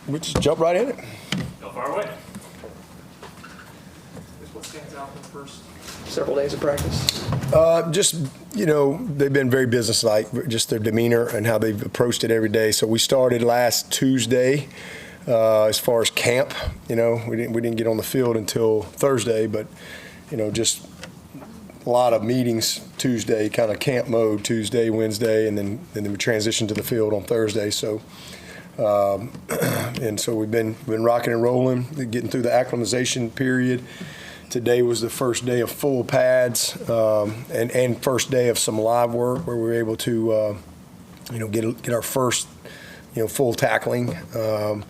we just jump right in it. Go far away. What stands out in the first Several days of practice? Just, they've been very businesslike, just their demeanor and how they've approached it every day. So we started last Tuesday as far as camp. We didn't get on the field until Thursday, but, just a lot of meetings Tuesday, kind of camp mode Tuesday, Wednesday, and then we transitioned to the field on Thursday. So, and so we've been rocking and rolling, getting through the acclimatization period. Today was the first day of full pads and first day of some live work where we were able to, get our first, full tackling. So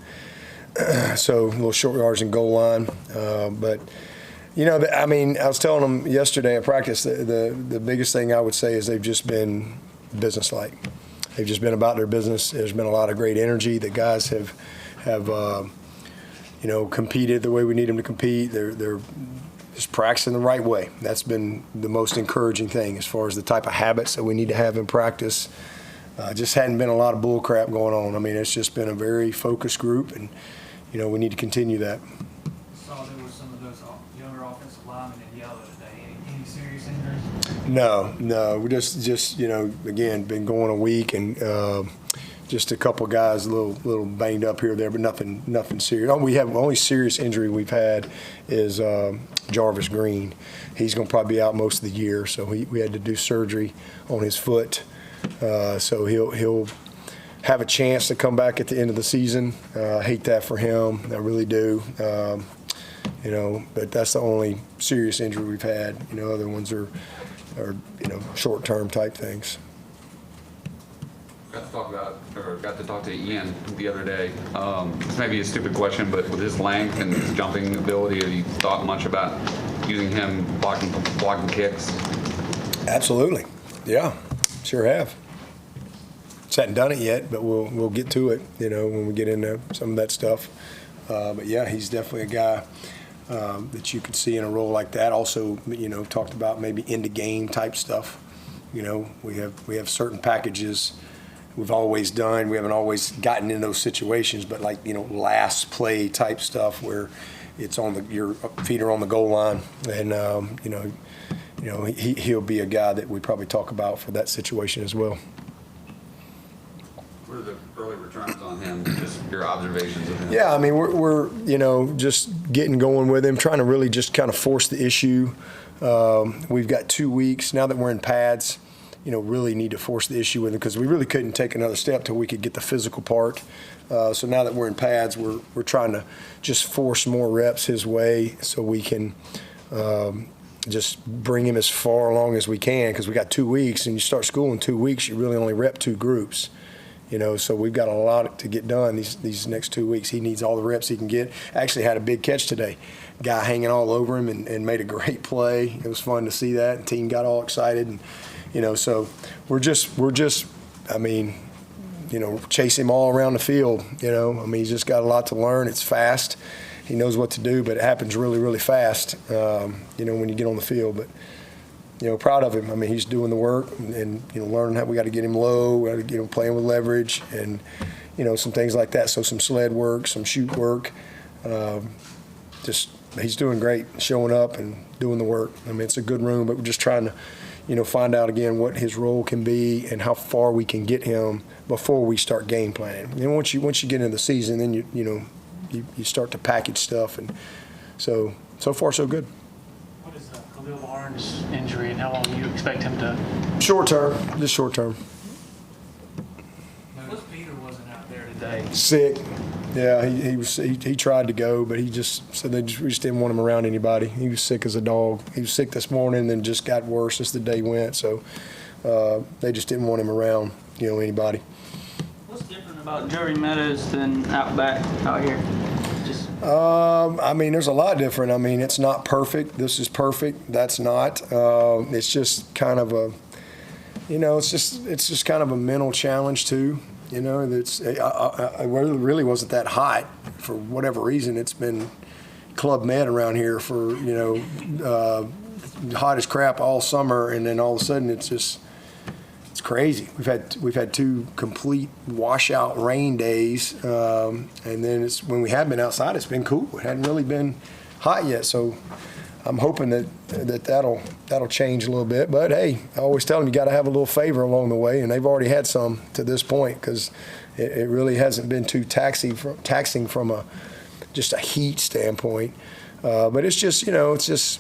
a little short yards and goal line. But, I was telling them yesterday at practice, the biggest thing I would say is they've just been businesslike. They've just been about their business. There's been a lot of great energy. The guys have competed the way we need them to compete. They're just practicing the right way. That's been the most encouraging thing as far as the type of habits that we need to have in practice. Just hadn't been a lot of bull crap going on. It's just been a very focused group, and, we need to continue that. Saw there were some of those younger offensive linemen in yellow today. Any serious injuries? No. We just again, been going a week and just a couple guys a little banged up here or there, but nothing serious. Only serious injury we've had is Jarvis Green. He's going to probably be out most of the year, so we had to do surgery on his foot. So he'll have a chance to come back at the end of the season. I hate that for him. I really do. But that's the only serious injury we've had. Other ones are short-term type things. Got to talk to Ian the other day. This may be a stupid question, but with his length and his jumping ability, have you thought much about using him blocking kicks? Absolutely. Yeah, sure have. Just hadn't done it yet, but we'll get to it, when we get into some of that stuff. But yeah, he's definitely a guy that you could see in a role like that. Also, talked about maybe into game type stuff. We have certain packages we've always done. We haven't always gotten in those situations, but last play type stuff where it's your feet are on the goal line, and he'll be a guy that we probably talk about for that situation as well. What are the early returns on him? Just your observations of him? Yeah, we're just getting going with him, trying to really just kind of force the issue. We've got 2 weeks now that we're in pads. Really need to force the issue with him because we really couldn't take another step till we could get the physical part. So now that we're in pads, we're trying to just force more reps his way so we can just bring him as far along as we can, because we got 2 weeks, and you start school in 2 weeks, you really only rep 2 groups. So we've got a lot to get done these next 2 weeks. He needs all the reps he can get. Actually had a big catch today. Guy hanging all over him and made a great play. It was fun to see that. The team got all excited. And, so we're just chase him all around the field. He's just got a lot to learn. It's fast. He knows what to do, but it happens really, really fast, when you get on the field. But, proud of him. He's doing the work and learning how we got to get him low, we got to get him playing with leverage and, some things like that. So some sled work, some shoot work. He's doing great, showing up and doing the work. It's a good room, but we're just trying to, find out again what his role can be and how far we can get him before we start game planning. And once you get into the season, then you start to package stuff, and so far so good. What is the Khalil Barnes injury, and how long do you expect him to? Short term, just short term. Peter wasn't out there today. Sick. Yeah, he tried to go, but he just said we just didn't want him around anybody. He was sick as a dog. He was sick this morning, then just got worse as the day went. So they just didn't want him around, anybody. What's different about Jervey Meadows than out back out here? There's a lot different. It's not perfect. This is perfect. That's not. It's just kind of a, it's just kind of a mental challenge too. It really wasn't that hot for whatever reason. It's been Club Med around here for, hot as crap all summer, and then all of a sudden it's it's crazy. We've had 2 complete washout rain days, and then when we have been outside, it's been cool. It hadn't really been hot yet, so I'm hoping that'll change a little bit. But hey, I always tell them you got to have a little favor along the way, and they've already had some to this point because it really hasn't been too taxing from just a heat standpoint. But it's just it's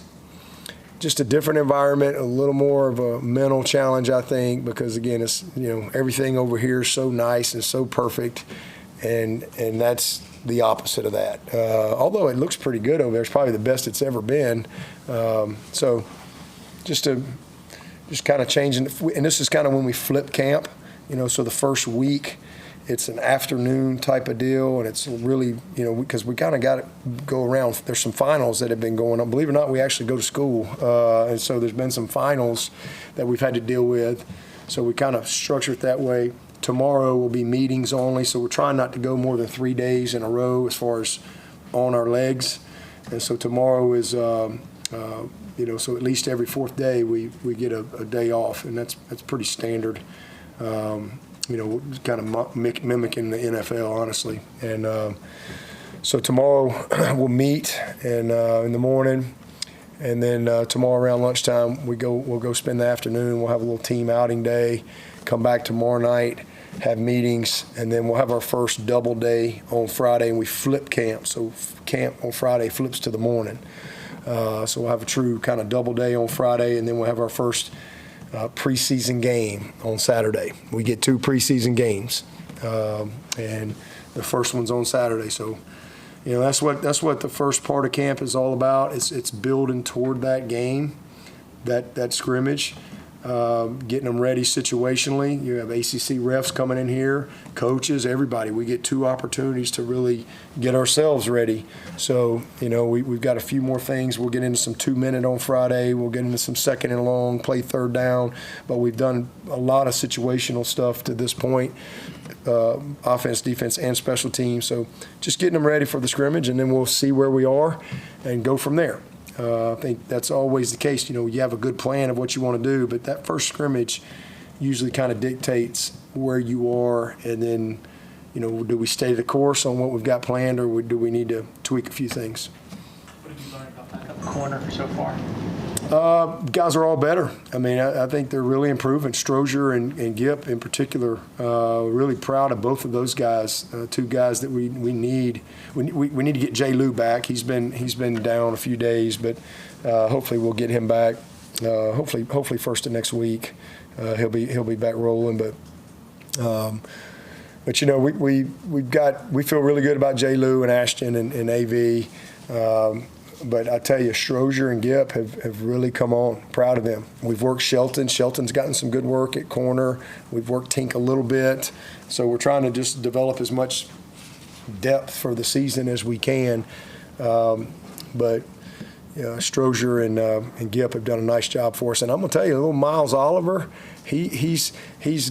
just a different environment, a little more of a mental challenge, I think, because again, it's everything over here is so nice and so perfect, and that's the opposite of that. Although it looks pretty good over there, it's probably the best it's ever been. So just kind of changing, and this is kind of when we flip camp, so the first week it's an afternoon type of deal, and it's really, because we kind of got to go around. There's some finals that have been going on. Believe it or not, we actually go to school, and so there's been some finals that we've had to deal with. So we kind of structure it that way. Tomorrow will be meetings only, so we're trying not to go more than 3 days in a row as far as on our legs. And so tomorrow is, so at least every 4th day we get a day off, and that's pretty standard. Kind of mimicking the NFL, honestly. And so tomorrow we'll meet and in the morning, and then tomorrow around lunchtime we'll go spend the afternoon. We'll have a little team outing day. Come back tomorrow night, have meetings, and then we'll have our first double day on Friday, and we flip camp. So camp on Friday flips to the morning. So we'll have a true kind of double day on Friday, and then we'll have our first preseason game on Saturday. We get 2 preseason games, and the first one's on Saturday. So, that's what the first part of camp is all about. It's building toward that game, that scrimmage, getting them ready situationally. You have ACC refs coming in here, coaches, everybody. We get 2 opportunities to really get ourselves ready. So, we've got a few more things. We'll get into some 2-minute on Friday. We'll get into some 2nd and long, play 3rd down. But we've done a lot of situational stuff to this point, offense, defense, and special teams. So just getting them ready for the scrimmage, and then we'll see where we are and go from there. I think that's always the case. You have a good plan of what you want to do, but that first scrimmage usually kind of dictates where you are, and then, do we stay the course on what we've got planned, or do we need to tweak a few things? What have you learned about backup corner so far? Guys are all better. I think they're really improving. Strozier and Gipp in particular, really proud of both of those guys, 2 guys that we need. We need to get Jay Lou back. He's been down a few days, but hopefully we'll get him back. Hopefully first of next week, he'll be back rolling. But we feel really good about Jay Lou and Ashton and AV. But I tell you, Strozier and Gipp have really come on. Proud of them. We've worked Shelton. Shelton's gotten some good work at corner. We've worked Tink a little bit. So we're trying to just develop as much depth for the season as we can. But Strozier and Gipp have done a nice job for us. And I'm going to tell you, little Miles Oliver, he's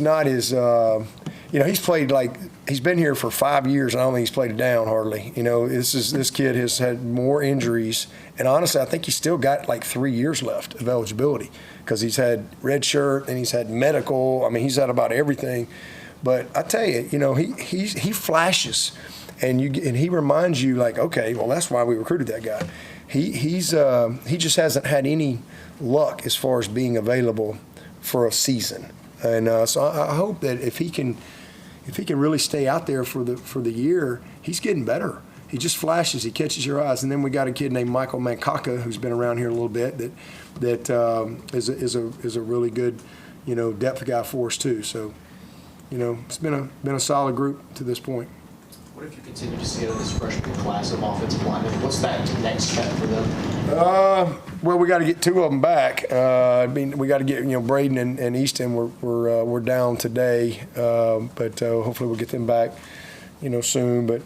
not as he's played he's been here for 5 years, and I don't think he's played it down hardly. This kid has had more injuries, and honestly, I think he's still got 3 years left of eligibility because he's had red shirt and he's had medical. He's had about everything. But I tell you, he flashes, and he reminds you okay, well, that's why we recruited that guy. He just hasn't had any luck as far as being available for a season, and so I hope that if he can really stay out there for the year, he's getting better. He just flashes, he catches your eyes, and then we got a kid named Michael Mankaka who's been around here a little bit that is a really good depth guy for us too. So it's been a solid group to this point. What if you continue to see this freshman class of offensive linemen? What's that next step for them? Well, we got to get 2 of them back. We got to get Braden and Easton. We're down today, but hopefully we'll get them back, soon. But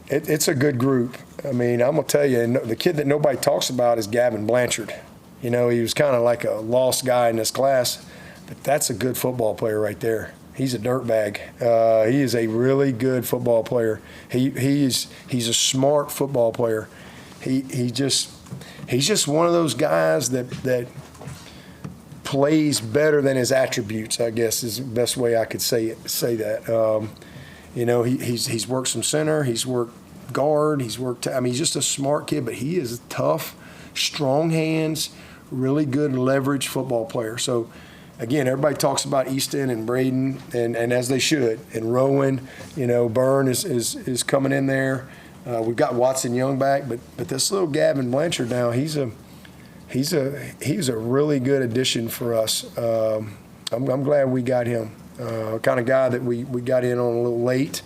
it's a good group. I'm gonna tell you, the kid that nobody talks about is Gavin Blanchard. He was kind of like a lost guy in this class, but that's a good football player right there. He's a dirtbag. He is a really good football player. He's a smart football player. He's just one of those guys that plays better than his attributes, I guess is the best way I could say that. You know, he's worked some center, he's worked guard, he's he's just a smart kid, but he is tough, strong hands, really good leverage football player. So, again, everybody talks about Easton and Braden, and as they should. And Rowan, you know, Byrne is coming in there. We've got Watson Young back, but this little Gavin Blanchard now, he's a really good addition for us. I'm glad we got him. Kind of guy that we got in on a little late,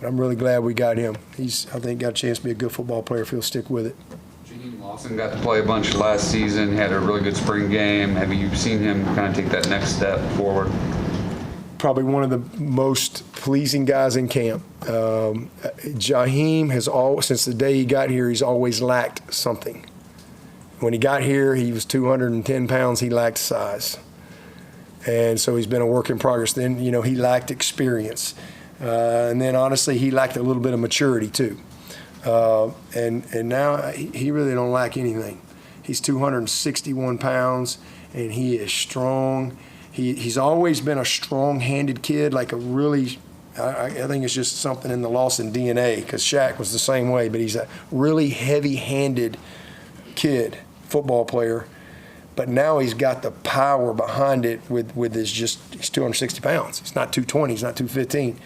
but I'm really glad we got him. I think, got a chance to be a good football player if he'll stick with it. Jaheim Lawson got to play a bunch last season, had a really good spring game. Have you seen him kind of take that next step forward? Probably one of the most pleasing guys in camp. Jaheim has since the day he got here, he's always lacked something. When he got here, he was 210 pounds. He lacked size. And so he's been a work in progress. Then, you know, he lacked experience. And then, honestly, he lacked a little bit of maturity, too. And now he really don't lack anything. He's 261 pounds, and he is strong. He's always been a strong-handed kid, like a really I think it's just something in the Lawson DNA, because Shaq was the same way, but he's a really heavy-handed kid, football player. But now he's got the power behind it with he's 260 pounds. He's not 220, he's not 215.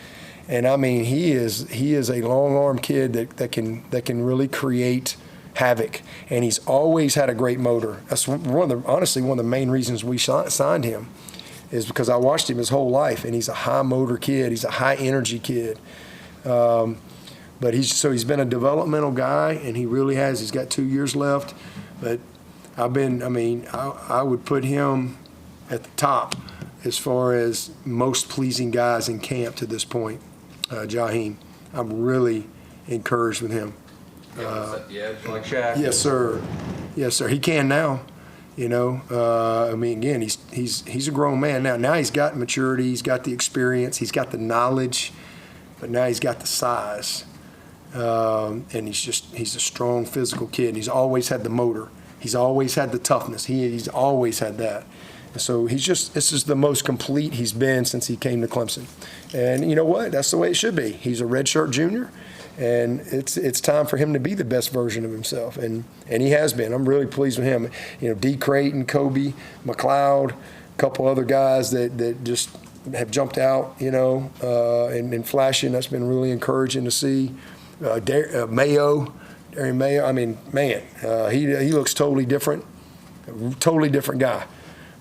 And I mean, he is a long-arm kid that can really create havoc. And he's always had a great motor. That's honestly one of the main reasons we signed him, is because I watched him his whole life, and he's a high motor kid. He's a high energy kid. But he's been a developmental guy, and he really has. He's got 2 years left. But I would put him at the top as far as most pleasing guys in camp to this point. Jaheim, I'm really encouraged with him. Set the edge like Shaq. Yes, sir. Yes, sir. He can now. You know, again, he's a grown man now. Now he's got maturity, he's got the experience, he's got the knowledge, but now he's got the size. And he's a strong physical kid. He's always had the motor. He's always had the toughness. He's always had that. And so this is the most complete he's been since he came to Clemson. And you know what? That's the way it should be. He's a redshirt junior, and it's time for him to be the best version of himself. And he has been. I'm really pleased with him. You know, D. Creighton, Kobe, McLeod, a couple other guys that just have jumped out, you know, and flashing. That's been really encouraging to see. Mayo. I mean, man, he looks totally different guy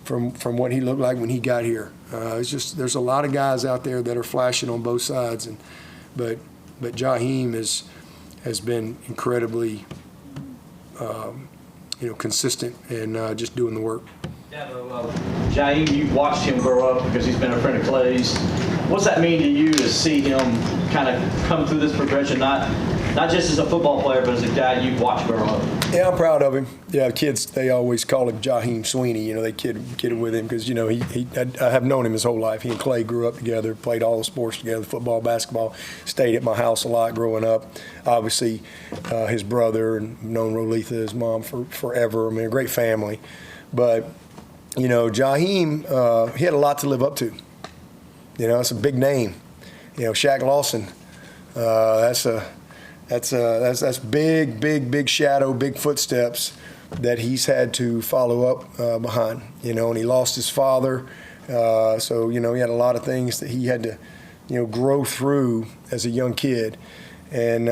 from what he looked like when he got here. There's a lot of guys out there that are flashing on both sides, but Jaheim has been incredibly, consistent and just doing the work. Dabo, Jaheim, you've watched him grow up because he's been a friend of Clay's. What's that mean to you to see him kind of come through this progression, not just as a football player, but as a guy you've watched grow up? Yeah, I'm proud of him. Yeah, kids, they always call him Jaheim Swinney. You know, they kid with him because, you know, I have known him his whole life. He and Clay grew up together, played all the sports together, football, basketball, stayed at my house a lot growing up. Obviously, his brother, and known Rolitha, his mom, for forever. I mean, a great family. But, you know, Jaheim, he had a lot to live up to. You know, it's a big name. You know, Shaq Lawson, that's big shadow, big footsteps that he's had to follow up behind. You know, and he lost his father, so you know he had a lot of things that he had to, you know, grow through as a young kid, and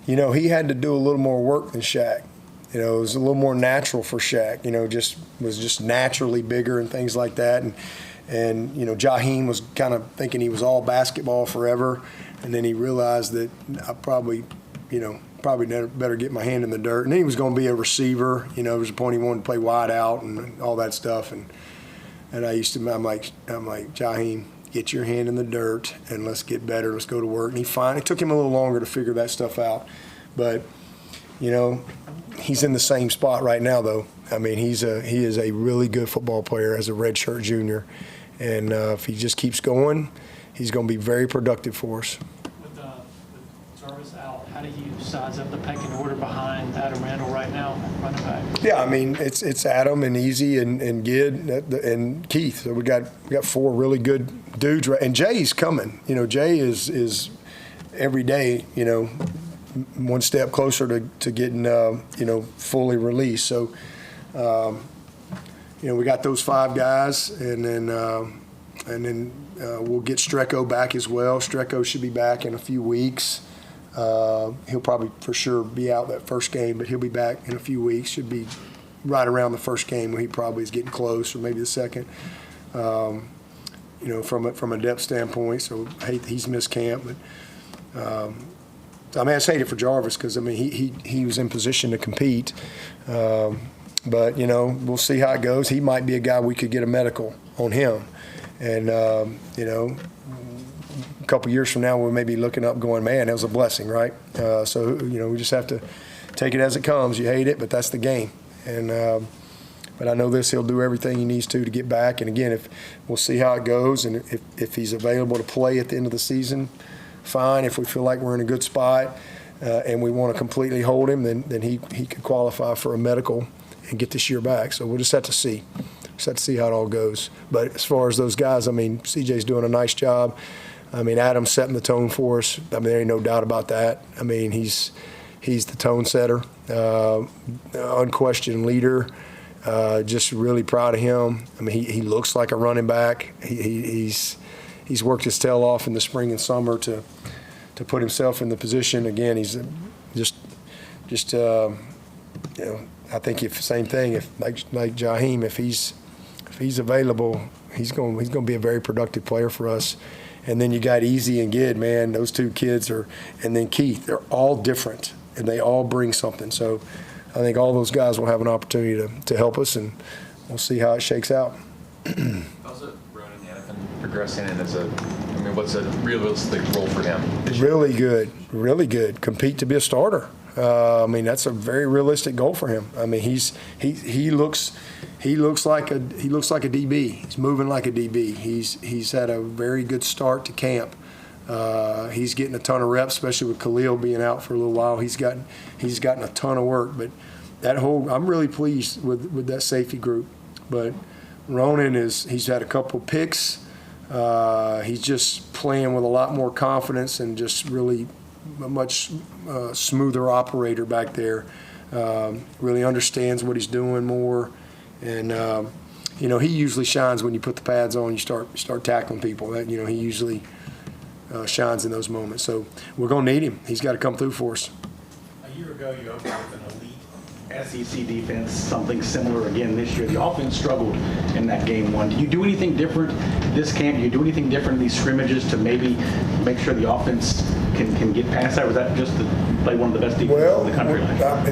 you know he had to do a little more work than Shaq. You know, it was a little more natural for Shaq. You know, was just naturally bigger and things like that, and you know Jaheim was kind of thinking he was all basketball forever. And then he realized that I probably better get my hand in the dirt. And then he was going to be a receiver. You know, there was a point he wanted to play wide out and all that stuff. And I'm like, Jaheim, get your hand in the dirt and let's get better. Let's go to work. And it took him a little longer to figure that stuff out. But, you know, he's in the same spot right now, though. I mean, he is a really good football player as a redshirt junior. And if he just keeps going, he's going to be very productive for us. With Jarvis out, How do you size up the pecking order behind Adam Randall right now, running back? Yeah, I mean it's Adam and Easy and Gid and Keith. So we got 4 really good dudes, right? And Jay's coming. You know, Jay is every day, you know, one step closer to getting you know, fully released. So you know, we got those 5 guys, and then we'll get Strecco back as well. Strecco should be back in a few weeks. He'll probably for sure be out that first game, but he'll be back in a few weeks. Should be right around the first game where he probably is getting close, or maybe the second. You know, from a depth standpoint. So I hate that he's missed camp, but I mean I just hate it for Jarvis because I mean he was in position to compete. But you know, we'll see how it goes. He might be a guy we could get a medical on him, and you know. A couple years from now, we may be looking up going, man, that was a blessing, right? So, you know, we just have to take it as it comes. You hate it, but that's the game. And but I know this, he'll do everything he needs to get back. And, again, if we'll see how it goes, and if he's available to play at the end of the season, fine. If we feel like we're in a good spot and we want to completely hold him, then he could qualify for a medical and get this year back. So we'll just have to see. Just have to see how it all goes. But as far as those guys, I mean, CJ's doing a nice job. I mean, Adam's setting the tone for us. I mean, there ain't no doubt about that. I mean, he's the tone setter, unquestioned leader. Just really proud of him. I mean, he looks like a running back. He's worked his tail off in the spring and summer to put himself in the position. Again, he's just you know, I think if same thing. If like Jaheim, if he's available, he's going to be a very productive player for us. And then you got Easy and Gid, man. Those 2 kids are, and then Keith. They're all different, and they all bring something. So I think all those guys will have an opportunity to help us, and we'll see how it shakes out. How's it Ronan Hanafin progressing in as what's a realistic role for him? Really good, really good. Compete to be a starter. I mean, that's a very realistic goal for him. I mean, he looks like a DB. He's moving like a DB. He's had a very good start to camp. He's getting a ton of reps, especially with Khalil being out for a little while. He's gotten a ton of work. But I'm really pleased with that safety group. But Ronan he's had a couple picks. He's just playing with a lot more confidence and just really a much smoother operator back there. Really understands what he's doing more, and you know, he usually shines when you put the pads on. You start tackling people. That, you know, he usually shines in those moments. So we're going to need him. He's got to come through for us. A year ago, you opened with an elite SEC defense, something similar again this year. The offense struggled in that game 1. Did you do anything different this camp? Did you do anything different in these scrimmages to maybe make sure the offense can get past that? Or was that just to play one of the best defenses in the country?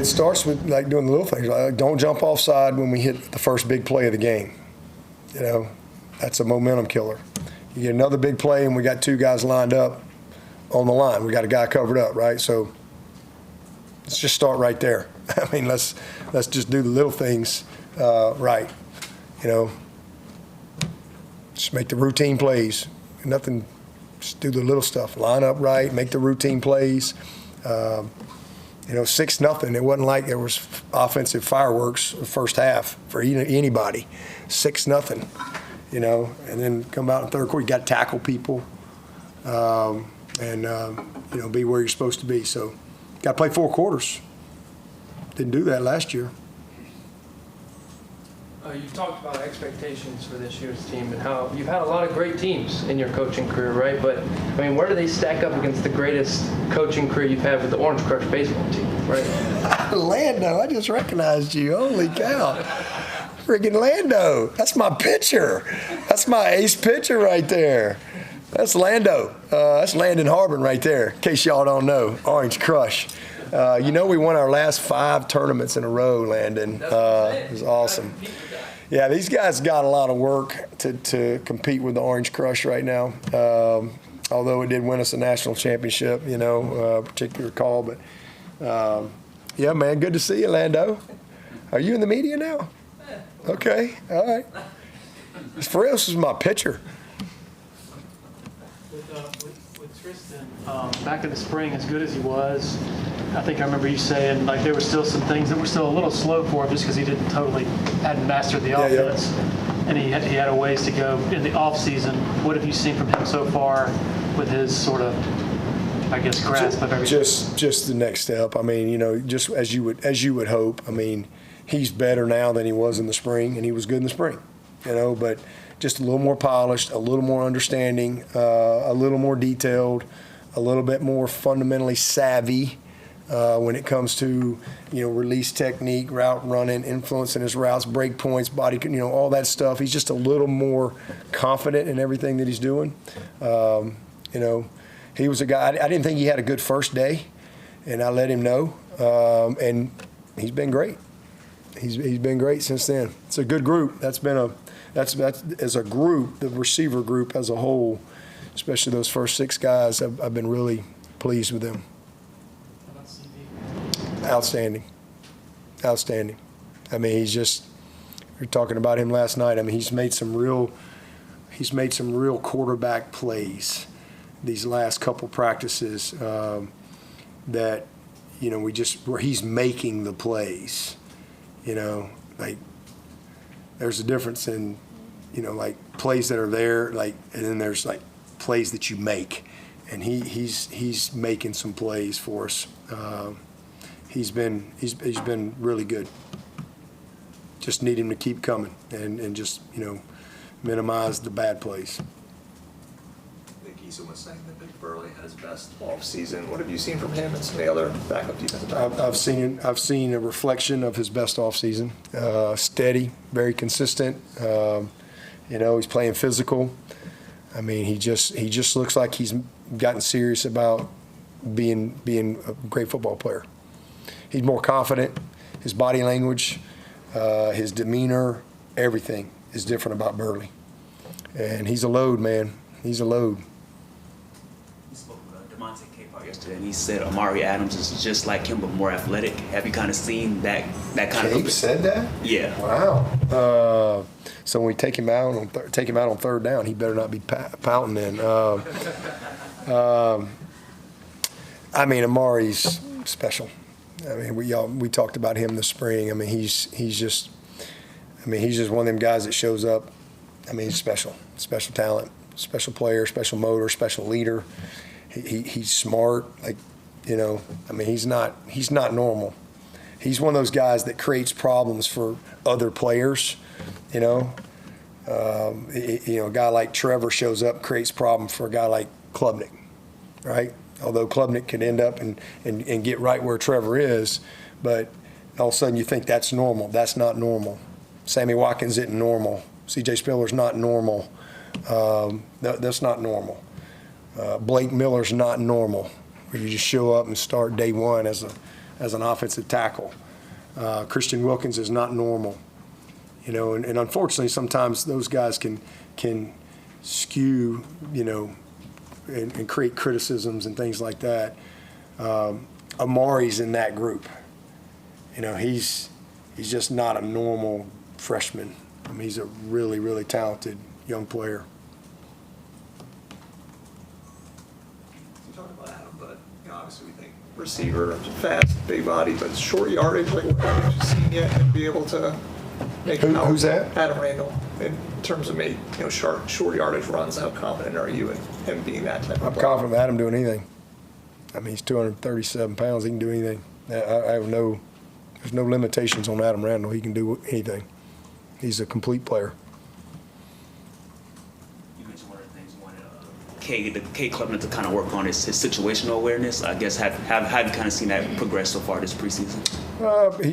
It starts with like doing the little things. Like don't jump offside when we hit the first big play of the game. You know, that's a momentum killer. You get another big play and we got 2 guys lined up on the line. We got a guy covered up, right? So let's just start right there. I mean, let's just do the little things right. You know, just make the routine plays. Nothing. Just do the little stuff. Line up right. Make the routine plays. You know, 6-0. It wasn't like there was offensive fireworks the first half for anybody. 6-0. You know, and then come out in third quarter. You got to tackle people, and you know, be where you're supposed to be. So, got to play 4 quarters. Didn't do that last year. You talked about expectations for this year's team and how you've had a lot of great teams in your coaching career, right? But, I mean, where do they stack up against the greatest coaching career you've had with the Orange Crush baseball team, right? Lando, I just recognized you. Holy cow. Friggin' Lando. That's my pitcher. That's my ace pitcher right there. That's Lando. That's Landon Harbin right there, in case y'all don't know. Orange Crush. You know, we won our last 5 tournaments in a row, Landon. It was awesome. Yeah, these guys got a lot of work to compete with the Orange Crush right now. Although it did win us a national championship, you know, particular call. But, yeah, man, good to see you, Lando. Are you in the media now? Okay, all right. This is my pitcher. With Tristan, back in the spring, as good as he was, I think I remember you saying like there were still some things that were still a little slow for him just because he hadn't mastered the offense, and he had a ways to go in the off season. What have you seen from him so far with his sort of, I guess, grasp of everything? Just the next step. I mean, just as you would hope. I mean, he's better now than he was in the spring, and he was good in the spring, but just a little more polished, a little more understanding, a little more detailed, a little bit more fundamentally savvy when it comes to, release technique, route running, influencing his routes, break points, body, all that stuff. He's just a little more confident in everything that he's doing. He was a guy, I didn't think he had a good first day, and I let him know, and he's been great. He's been great since then. It's a good group. That's as a group, the receiver group as a whole, especially those first 6 guys, I've been really pleased with them. How about CV? Outstanding. I mean, we were talking about him last night. I mean, he's made some real quarterback plays these last couple practices that, where he's making the plays. Like there's a difference in, like plays that are there, like, and then there's like plays that you make, and he's making some plays for us. He's been really good. Just need him to keep coming and just minimize the bad plays. Vic was saying that Vic Burley had his best off-season. What have you seen from him and some of the other backup defensive backs? I've seen a reflection of his best off-season. Steady, very consistent. He's playing physical. I mean, he just looks like he's gotten serious about being a great football player. He's more confident. His body language, his demeanor, everything is different about Burley. And he's a load, man. He's a load. He spoke with DeMonte Capehart yesterday, and he said Amare Adams is just like him, but more athletic. Have you kind of seen that kind of? Cape said that? Yeah. Wow. So when we take him out on third down, he better not be pouting then. I mean, Amare's special. I mean, we talked about him this spring. I mean, he's just one of them guys that shows up. I mean, he's special talent, special player, special motor, special leader. He's smart. Like, I mean, he's not normal. He's one of those guys that creates problems for other players. A guy like Trevor shows up, creates problem for a guy like Klubnik, right? Although Klubnik can end up and get right where Trevor is, but all of a sudden you think that's normal. That's not normal. Sammy Watkins isn't normal. C.J. Spiller's not normal. That's not normal. Blake Miller's not normal, where you just show up and start day one as an offensive tackle. Christian Wilkins is not normal. And unfortunately sometimes those guys can skew, and create criticisms and things like that. Amare's in that group. He's just not a normal freshman. I mean, he's a really, really talented young player. You talked about Adam, but obviously we think receiver, fast, big body, but short yardage. Like, what have you seen yet and be able to make him out? Who's that? Adam Randall. In terms of short yardage runs, how confident are you in him being that type of player? I'm confident with Adam doing anything. I mean, he's 237 pounds. He can do anything. There's no limitations on Adam Randall. He can do anything. He's a complete player. You mentioned one of the things you wanted Cade Klubnik to kind of work on his situational awareness. I guess have you kind of seen that progress so far this preseason?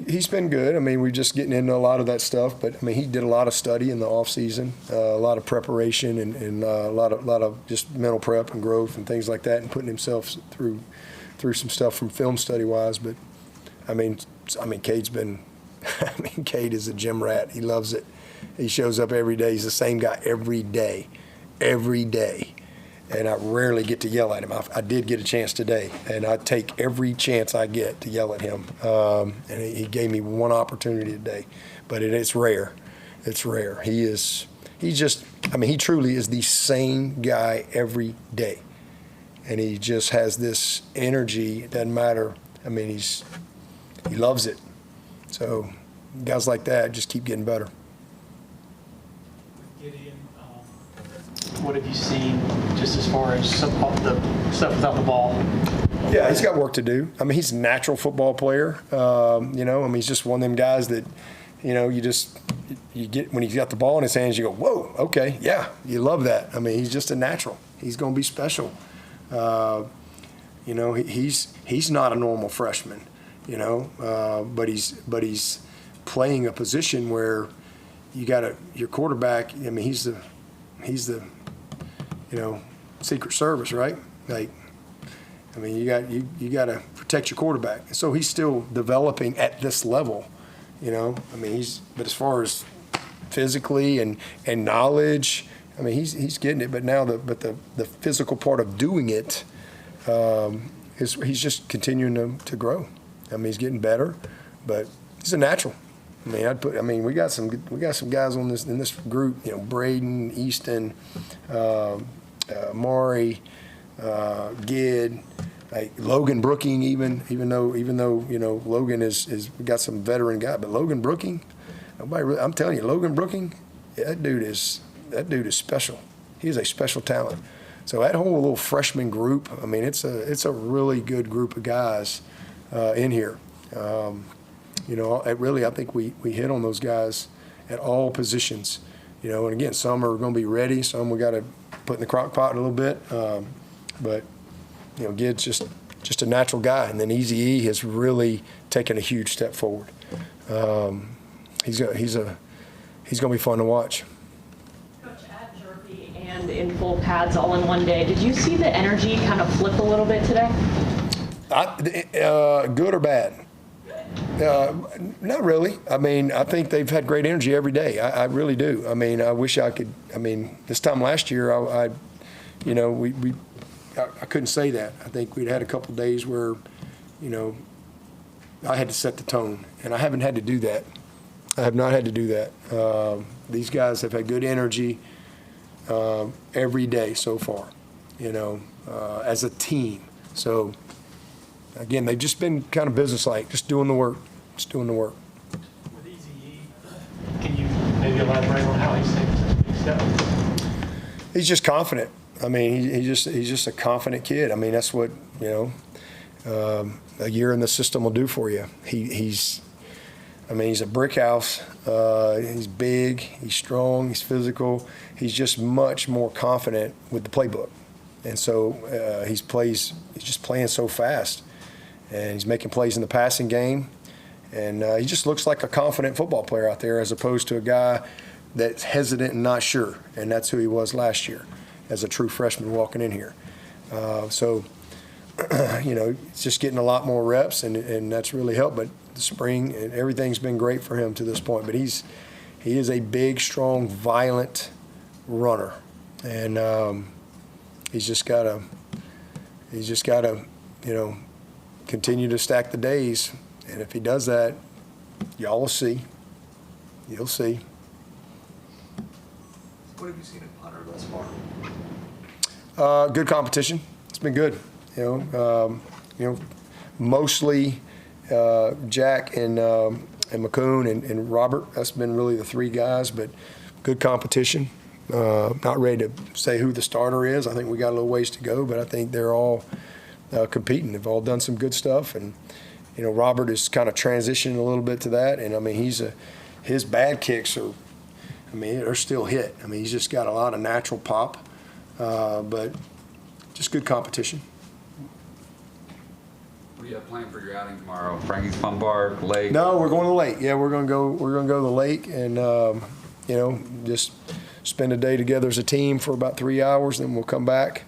He's been good. I mean, we're just getting into a lot of that stuff. But I mean, he did a lot of study in the off season, a lot of preparation, and a lot of just mental prep and growth and things like that, and putting himself through some stuff from film study wise. But I mean, Cade's been. I mean, Cade is a gym rat. He loves it. He shows up every day. He's the same guy every day. And I rarely get to yell at him. I did get a chance today, and I take every chance I get to yell at him. And he gave me one opportunity today, but it's rare. It's rare. He truly is the same guy every day. and he just has this energy. It doesn't matter. I mean, he loves it. So guys like that just keep getting better. Gideon, what have you seen just as far as the stuff without the ball? Yeah, he's got work to do. I mean, he's a natural football player. He's just one of them guys that, you get when he's got the ball in his hands, you go, whoa, okay, yeah, you love that. I mean, he's just a natural. He's going to be special. He's not a normal freshman, but he's playing a position where your quarterback. I mean, he's the Secret Service, right? Like, I mean, you got to protect your quarterback. And so he's still developing at this level, I mean, but as far as physically and knowledge, I mean, he's getting it. But now the physical part of doing it he's just continuing to grow. I mean, he's getting better, but he's a natural. I mean, we got some guys in this group. Braden, Easton, Maury, Gid, like Logan Brooking, even though Logan is got some veteran guy, but Logan Brooking, I'm telling you, Logan Brooking, that dude is special. He is a special talent. So that whole little freshman group, I mean, it's a really good group of guys in here. I think we hit on those guys at all positions. And again, some are going to be ready, some we got to put in the crock pot a little bit. But Gid's just a natural guy, and then Easy E has really taken a huge step forward. He's going to be fun to watch. Coach, at Jervey and in full pads all in one day, did you see the energy kind of flip a little bit today? Good or bad? Not really. I mean, I think they've had great energy every day. I really do. I mean, I wish I could. I mean, this time last year, I couldn't say that. I think we'd had a couple days where, I had to set the tone, and I haven't had to do that. I have not had to do that. These guys have had good energy every day so far, as a team. So, again, they've just been kind of businesslike, just doing the work. With Easy, can you maybe elaborate on how he's taking such a big step? He's just confident. I mean, he's just a confident kid. I mean, that's what a year in the system will do for you. He's a brick house. He's big. He's strong. He's physical. He's just much more confident with the playbook, and so he's just playing so fast, and he's making plays in the passing game, and he just looks like a confident football player out there, as opposed to a guy that's hesitant and not sure, and that's who he was last year as a true freshman walking in here. It's just getting a lot more reps, and that's really helped. But the spring and everything's been great for him to this point. But he is a big, strong, violent runner, and he's just got to continue to stack the days. And if he does that, y'all will see. You'll see. What have you seen in punter thus far? Good competition. It's been good. Mostly Jack and McCoon and Robert. That's been really the three guys, but good competition. Not ready to say who the starter is. I think we got a little ways to go, but I think they're all competing. They've all done some good stuff, and Robert is kind of transitioning a little bit to that. And I mean, his bad kicks are, they're still hit. I mean, he's just got a lot of natural pop, but just good competition. What do you have planned for your outing tomorrow? Frankie's Fun Park, lake? No, we're going to the lake. Yeah, we're going to go to the lake and just spend a day together as a team for about 3 hours. Then we'll come back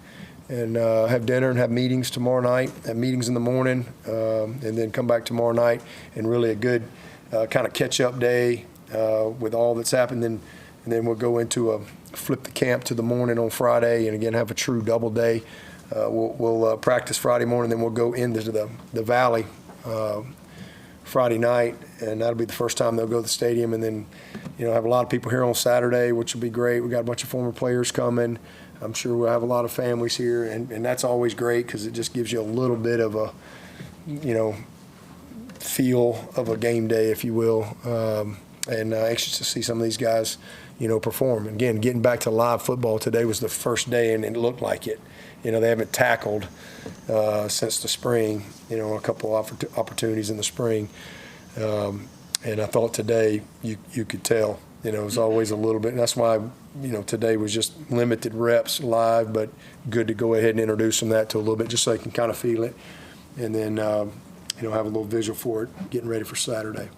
and have dinner and have meetings tomorrow night. Have meetings in the morning, and then come back tomorrow night and really a good kind of catch-up day with all that's happened. And then we'll go into a flip the camp to the morning on Friday, and again have a true double day. We'll practice Friday morning, then we'll go into the Valley Friday night, and that'll be the first time they'll go to the stadium. And then, have a lot of people here on Saturday, which will be great. We got a bunch of former players coming. I'm sure we'll have a lot of families here, and that's always great because it just gives you a little bit of a, feel of a game day, if you will. And anxious to see some of these guys, perform. And again, getting back to live football, today was the first day, and it looked like it. They haven't tackled since the spring, a couple opportunities in the spring. And I thought today you could tell, it was always a little bit. And that's why, today was just limited reps live, but good to go ahead and introduce them that to a little bit just so they can kind of feel it. And then, have a little visual for it, getting ready for Saturday.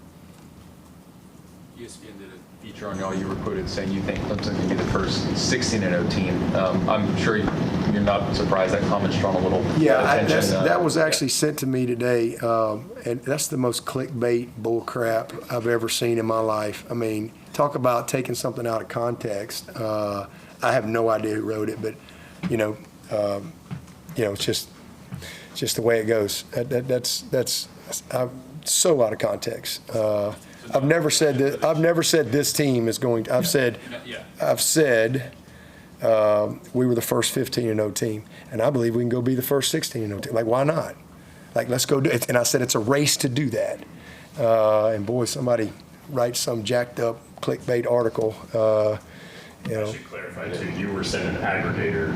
ESPN did a feature on y'all. You were quoted saying you think Clemson can be the first 16-0 team. I'm sure you're not surprised that comment's drawn a little attention. That was actually sent to me today, and that's the most clickbait bull crap I've ever seen in my life. I mean, talk about taking something out of context. I have no idea who wrote it, but it's just the way it goes. That's so out of context. I've never said that. I've never said this team is going to. I've said we were the first 15-0 team, and I believe we can go be the first 16-0 team. Like, why not? Like, let's go do it. And I said it's a race to do that. And boy, somebody writes some jacked up clickbait article. I should clarify too. You were sent an aggregator.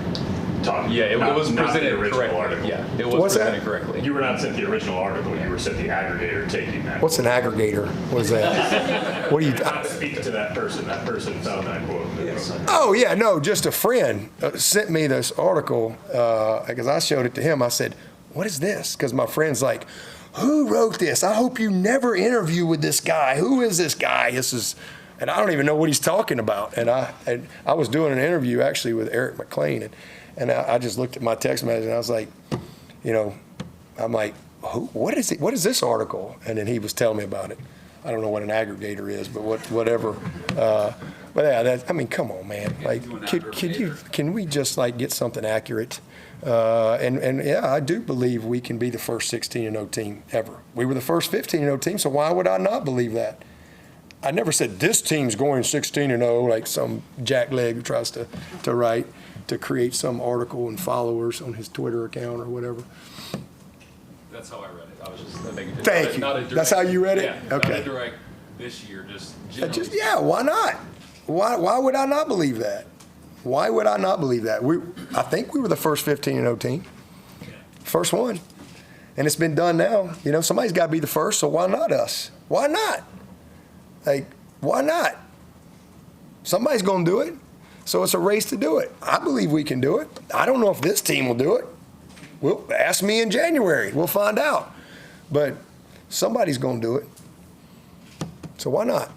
Yeah, it was presented correctly. Article. Yeah, it was presented correctly. You were not sent the original article. You were sent the aggregator taking that. What's an aggregator? What is that? What do you? Not speak to that person. That person found that quote. Yes. Oh yeah, no, just a friend sent me this article because I showed it to him. I said, "What is this?" Because my friend's like, "Who wrote this? I hope you never interview with this guy. Who is this guy? This is." And I don't even know what he's talking about. And I was doing an interview actually with Eric McLean, and I just looked at my text message and I was like, I'm like, what is it? What is this article? And then he was telling me about it. I don't know what an aggregator is, but whatever. But yeah, come on, man. Like, can we just like get something accurate? And yeah, I do believe we can be the first 16-0 team ever. We were the first 15-0 team, so why would I not believe that? I never said this team's going 16-0 like some jackleg who tries to write to create some article and followers on his Twitter account or whatever. That's how I read it. I was just thinking. Thank you. That's how you read it? Yeah, okay. Not a direct this year, just generally. Yeah, why not? Why would I not believe that? Why would I not believe that? I think we were the first 15-0 team. First one. And it's been done now. Somebody's got to be the first, so why not us? Why not? Like, why not? Somebody's going to do it. So it's a race to do it. I believe we can do it. I don't know if this team will do it. Well, ask me in January. We'll find out. But somebody's going to do it. So why not?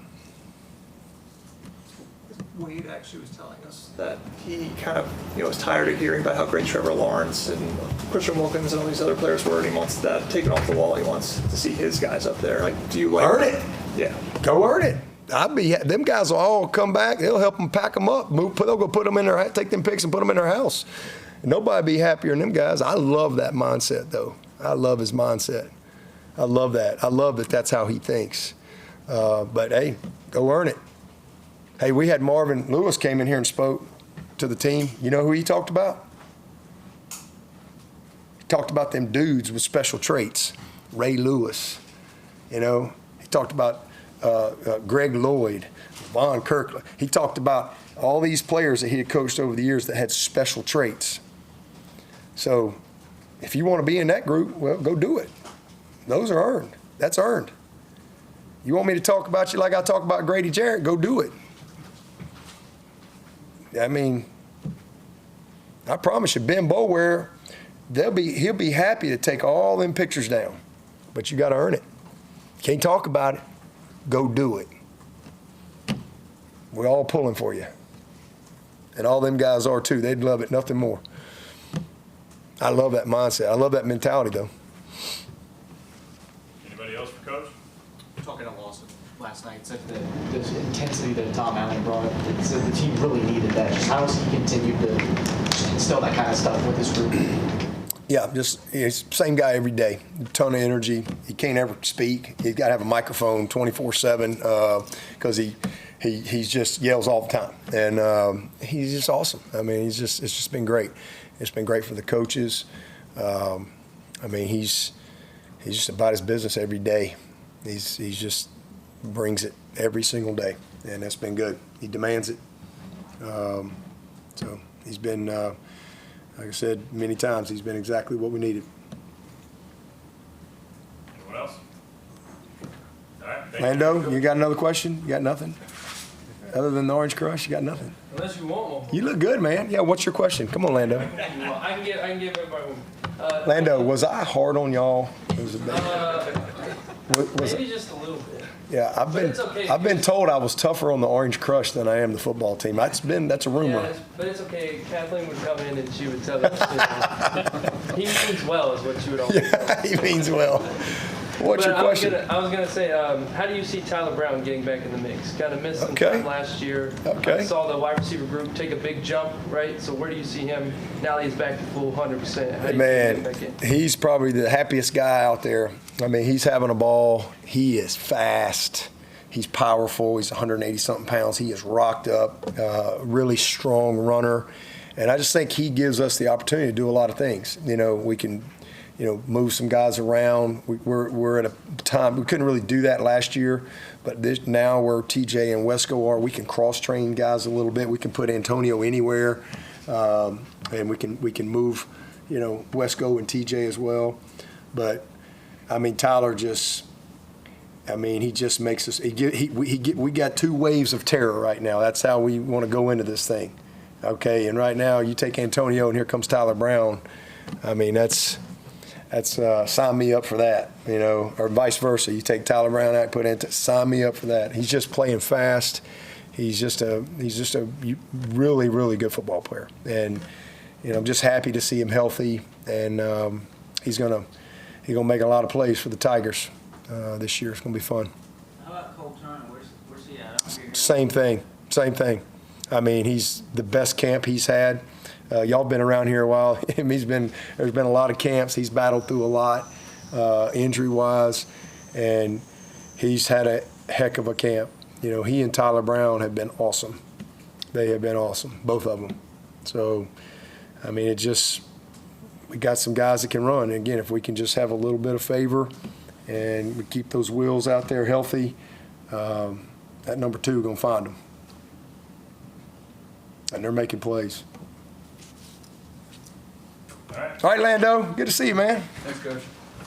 Wade actually was telling us that he kind of, was tired of hearing about how great Trevor Lawrence and Christian Wilkins and all these other players were, and he wants that taken off the wall. He wants to see his guys up there. Like, do you like earn it? Yeah. Go earn it. Them guys will all come back. They'll help them pack them up. They'll go put them in their, take them picks and put them in their house. Nobody be happier than them guys. I love that mindset, though. I love his mindset. I love that. I love that that's how he thinks. But, hey, go earn it. Hey, we had Marvin Lewis came in here and spoke to the team. You know who he talked about? He talked about them dudes with special traits. Ray Lewis. He talked about Greg Lloyd, Von Kirkland. He talked about all these players that he had coached over the years that had special traits. So if you want to be in that group, well, go do it. Those are earned. That's earned. You want me to talk about you like I talk about Grady Jarrett? Go do it. I mean, I promise you, Ben Boulware, he'll be happy to take all them pictures down, but you got to earn it. Can't talk about it. Go do it. We're all pulling for you, and all them guys are too. They'd love it, nothing more. I love that mindset. I love that mentality, though. Anybody else for Coach? Talking to Lawson last night, said the intensity that Tom Allen brought up, said the team really needed that. Just how has he continued to instill that kind of stuff with his group? Yeah, he's the same guy every day. A ton of energy. He can't ever speak. He's got to have a microphone 24/7 because he He just yells all the time, and he's just awesome. I mean, it's just been great. It's been great for the coaches. I mean, he's just about his business every day. He's just brings it every single day, and that's been good. He demands it. So he's been, like I said many times, he's been exactly what we needed. Anyone else? All right. Thank Lando, you got another question? You got nothing? Other than the Orange Crush, you got nothing? Unless you want one. You look good, man. Yeah, what's your question? Come on, Lando. I can give everybody one. Lando, was I hard on y'all? Was Maybe just a little bit. Yeah, I've been told I was tougher on the Orange Crush than I am the football team. That's a rumor. Yeah, but it's okay. Kathleen would come in and she would tell us. He means well, is what she would always say. He means well. What's your question? I was gonna say, how do you see Tyler Brown getting back in the mix? Kind of missed some time last year. Okay. I saw the wide receiver group take a big jump, right? So where do you see him now that he's back to full 100%? How do you Man, back in? he's probably the happiest guy out there. I mean, he's having a ball. He is fast. He's powerful. He's 180-something pounds. He is rocked up, really strong runner. And I just think he gives us the opportunity to do a lot of things. You know, we can, move some guys around. We're at a time, we couldn't really do that last year, but now where TJ and Wesco are, we can cross-train guys a little bit. We can put Antonio anywhere, and we can move, Wesco and TJ as well. But, I mean, Tyler just – he just makes us. We got two waves of terror right now. That's how we want to go into this thing, okay? And right now, you take Antonio, and here comes Tyler Brown. I mean, that's sign me up for that, or vice versa. You take Tyler Brown out, sign me up for that. He's just playing fast. He's just a really, really good football player, and I'm just happy to see him healthy. And he's gonna make a lot of plays for the Tigers. This year. It's going to be fun. How about Cole Turner? Where's he at? Same thing. I mean, he's the best camp he's had. Y'all been around here a while. There's been a lot of camps. He's battled through a lot injury-wise, and he's had a heck of a camp. He and Tyler Brown have been awesome. They have been awesome, both of them. So, I mean, we got some guys that can run. And again, if we can just have a little bit of favor and we keep those wheels out there healthy, that number 2 going to find them. And they're making plays. All right, Lando. Good to see you, man. Thanks, Coach.